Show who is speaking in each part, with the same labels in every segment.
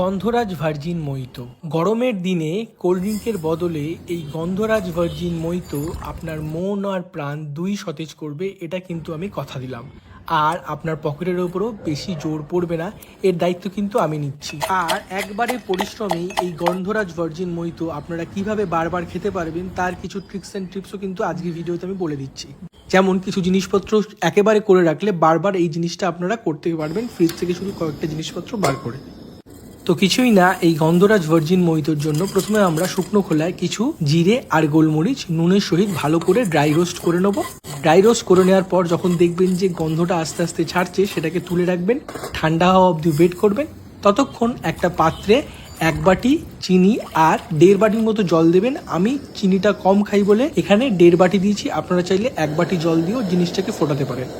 Speaker 1: গন্ধরাজ virgin mojito. গরমের দিনে cold ড্রিঙ্কের বদলে এই গন্ধরাজ ভার্জিন মোহিতো আপনার মন আর প্রাণ দুই সতেজ করবে, এটা কিন্তু আমি কথা দিলাম। আর আপনার পকেটের ওপরও বেশি জোর পড়বে না, এর দায়িত্ব কিন্তু আমি নিচ্ছি। আর একবারে পরিশ্রমী এই গন্ধরাজ ভার্জিন মোহিতো আপনারা কিভাবে বারবার খেতে পারবেন তার কিছু ট্রিক্স অ্যান্ড টিপসও কিন্তু আজকের ভিডিওতে আমি বলে দিচ্ছি। যেমন কিছু জিনিসপত্র একেবারে করে রাখলে বারবার এই জিনিসটা আপনারা করতে পারবেন, ফ্রিজ থেকে শুধু কয়েকটা জিনিসপত্র বার করে। তো কিছুই না, এই গন্ধরাজ ভার্জিন মোহিতোর জন্য প্রথমে আমরা শুকনো খোলায় কিছু জিরে আর গোলমরিচ নুনের সহিত ভালো করে ড্রাই রোস্ট করে নেব। ড্রাই রোস্ট করে নেওয়ার পর যখন দেখবেন যে গন্ধটা আস্তে আস্তে ছাড়ছে, সেটাকে তুলে রাখবেন, ঠান্ডা হওয়া অবধি ওয়েট করবেন। ততক্ষণ একটা পাত্রে 1 বাটি চিনি আর 1.5 বাটির মতো জল দেবেন। আমি চিনিটা কম খাই বলে এখানে 1.5 বাটি দিয়েছি, আপনারা চাইলে 1 বাটি জল দিয়েও জিনিসটাকে ফোটাতে পারেন।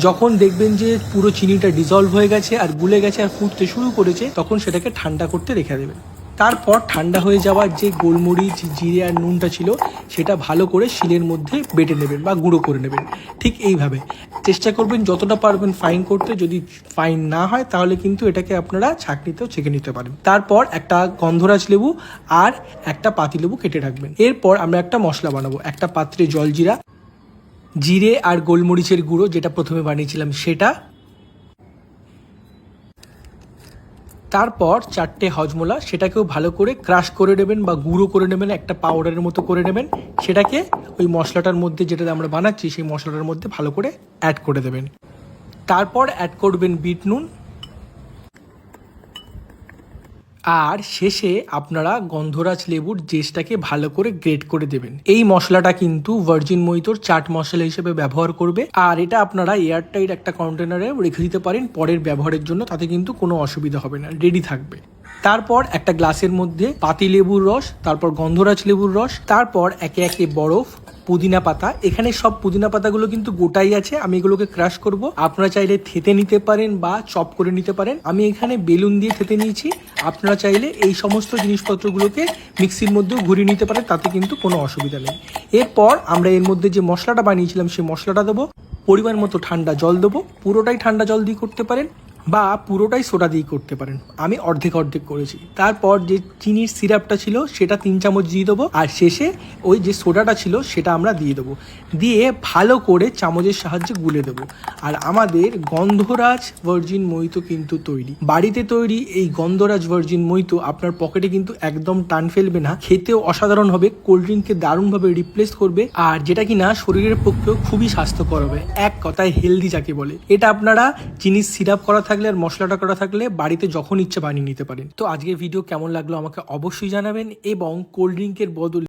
Speaker 1: যখন দেখবেন যে পুরো চিনিটা ডিজলভ হয়ে গেছে আর গুলে গেছে আর ফুটতে শুরু করেছে, তখন সেটাকে ঠান্ডা করতে রেখে দেবেন। তারপর ঠান্ডা হয়ে যাওয়ার যে গোলমরিচ, জিরে আর নুনটা ছিল, সেটা ভালো করে শিলের মধ্যে বেটে নেবেন বা গুঁড়ো করে নেবেন। ঠিক এইভাবে চেষ্টা করবেন যতটা পারবেন ফাইন করতে। যদি ফাইন না হয় তাহলে কিন্তু এটাকে আপনারা ছাঁকনিতেও ছেঁকে নিতে পারেন। তারপর একটা গন্ধরাজ লেবু আর একটা পাতিলেবু কেটে রাখবেন। এরপর আমরা একটা মশলা বানাবো। একটা পাত্রে জলজিরা, জিরে আর গোলমরিচের গুঁড়ো যেটা প্রথমে বানিয়েছিলাম সেটা, তারপর 4টে হজমোলা, সেটাকেও ভালো করে ক্রাশ করে নেবেন বা গুঁড়ো করে নেবেন, একটা পাউডারের মতো করে নেবেন। সেটাকে ওই মশলাটার মধ্যে, যেটা আমরা বানাচ্ছি সেই মশলাটার মধ্যে ভালো করে অ্যাড করে দেবেন। তারপর অ্যাড করবেন বিট নুন, আর শেষে আপনারা গন্ধরাজ লেবুর জেসটাকে ভালো করে গ্রেট করে দেবেন। এই মশলাটা কিন্তু ভার্জিন মোহিতোর চাট মশলা হিসেবে ব্যবহার করবে, আর এটা আপনারা এয়ারটাইট একটা কন্টেনারে রেখে দিতে পারেন পরের ব্যবহারের জন্য, তাতে কিন্তু কোনো অসুবিধা হবে না, রেডি থাকবে। তারপর একটা গ্লাসের মধ্যে পাতি লেবুর রস, তারপর গন্ধরাজ লেবুর রস, তারপর একে একে বরফ, পুদিনা পাতা। এখানে সব পুদিনা পাতাগুলো কিন্তু গোটাই আছে, আমি এগুলোকে ক্রাশ করব। আপনারা চাইলে থেতে নিতে পারেন বা চপ করে নিতে পারেন। আমি এখানে বেলুন দিয়ে থেতে নিয়েছি। আপনারা চাইলে এই সমস্ত জিনিসপত্রগুলোকে মিক্সির মধ্যেও ঘুরিয়ে নিতে পারেন, তাতে কিন্তু কোনো অসুবিধা নেই। এরপর আমরা এর মধ্যে যে মশলাটা বানিয়েছিলাম সেই মশলাটা দেবো, পরিমাণ মতো ঠান্ডা জল দেবো। পুরোটাই ঠান্ডা জল দিয়ে করতে পারেন বা পুরোটাই সোডা দিয়ে করতে পারেন, আমি অর্ধেক অর্ধেক করেছি। তারপর যে চিনির সিরাপটা ছিল সেটা 3 চামচ দিয়ে দেবো, আর শেষে ওই যে সোডাটা ছিল সেটা আমরা দিয়ে দেবো। দিয়ে ভালো করে চামচের সাহায্যে গুলে দেবো। আর আমাদের গন্ধরাজ ভার্জিন মোহিতো কিন্তু তৈরি। বাড়িতে তৈরি এই গন্ধরাজ ভার্জিন মোহিতো আপনার পকেটে কিন্তু একদম টান ফেলবে না, খেতেও অসাধারণ হবে, কোল্ড ড্রিঙ্ককে দারুণভাবে রিপ্লেস করবে, আর যেটা কিনা শরীরের পক্ষেও খুবই স্বাস্থ্যকর হবে। এক কথায় হেলদি যাকে বলে। এটা আপনারা চিনির সিরাপ করা থাকলে আর মশলাটা করা থাকলে বাড়িতে যখন ইচ্ছে বানিয়ে নিতে পারেন। তো আজকের ভিডিও কেমন লাগলো আমাকে অবশ্যই জানাবেন, এবং কোল্ড ড্রিঙ্কের বদলে